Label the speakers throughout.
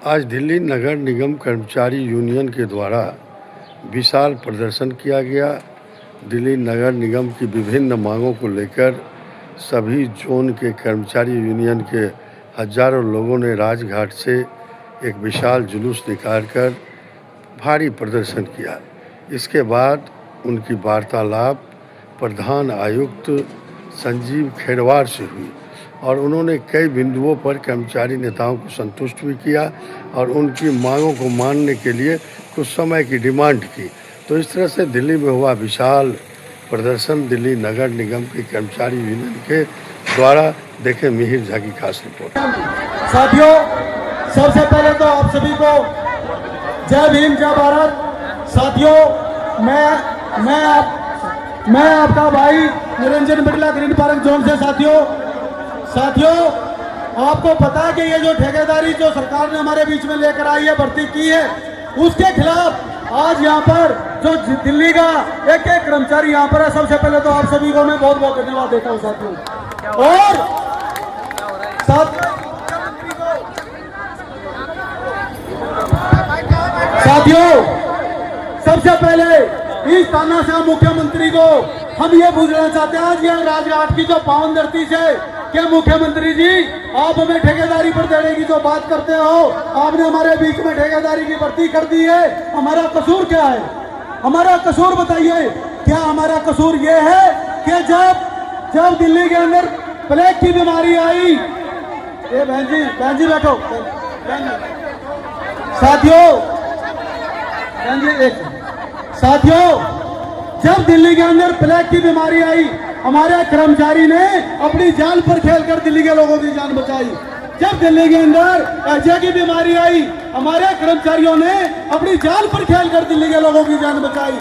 Speaker 1: आज दिल्ली नगर निगम कर्मचारी यूनियन के द्वारा विशाल प्रदर्शन किया गया। दिल्ली नगर निगम की विभिन्न मांगों को लेकर सभी जोन के कर्मचारी यूनियन के हजारों लोगों ने राजघाट से एक विशाल जुलूस निकालकर भारी प्रदर्शन किया। इसके बाद उनकी वार्तालाप प्रधान आयुक्त संजीव खेरवार से हुई और उन्होंने कई बिंदुओं पर कर्मचारी नेताओं को संतुष्ट भी किया और उनकी मांगों को मानने के लिए कुछ समय की डिमांड की। तो इस तरह से दिल्ली में हुआ विशाल प्रदर्शन दिल्ली नगर निगम के कर्मचारी यूनियन के द्वारा। देखें मिहिर झा की खास रिपोर्ट।
Speaker 2: साथियों, सबसे पहले तो आप सभी को जय भीम जय भारत। साथियों, मैं आपका भाई Niranjan Birla green park zone से। साथियों, आपको पता है कि ये जो ठेकेदारी जो सरकार ने हमारे बीच में लेकर आई है, भर्ती की है, उसके खिलाफ आज यहाँ पर जो दिल्ली का एक एक कर्मचारी यहाँ पर है। सबसे पहले तो आप सभी को मैं बहुत बहुत धन्यवाद देता हूँ साथियों। और साथियों, सबसे पहले इस तानाशाह मुख्यमंत्री को हम ये पूछना चाहते हैं, आज यहाँ राजघाट की जो पावन धरती से, क्या मुख्यमंत्री जी आप हमें ठेकेदारी पर देने की जो बात करते हो, आपने हमारे बीच में ठेकेदारी की भर्ती कर दी है, हमारा कसूर क्या है? हमारा कसूर बताइए। क्या हमारा कसूर ये है कि जब दिल्ली के अंदर प्लेग की बीमारी आई, ये बहन जी बैठो। साथियों, जब दिल्ली के अंदर प्लेग की बीमारी आई, हमारे कर्मचारी ने अपनी जान पर खेलकर दिल्ली के लोगों की जान बचाई। जब दिल्ली के अंदर एचए की बीमारी आई, हमारे कर्मचारियों ने अपनी जान पर खेलकर दिल्ली के लोगों की जान बचाई।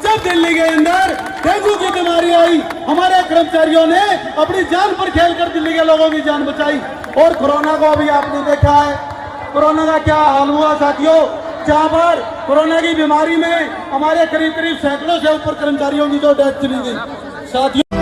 Speaker 2: जब दिल्ली के अंदर डेंगू की बीमारी आई, हमारे कर्मचारियों ने अपनी जान पर खेलकर दिल्ली के लोगों की जान बचाई। और कोरोना को अभी आपने देखा है, कोरोना का क्या हाल हुआ साथियों, जहां पर कोरोना की बीमारी में हमारे करीब सैकड़ों से ऊपर कर्मचारियों की तो डेथ चली गई साथियों।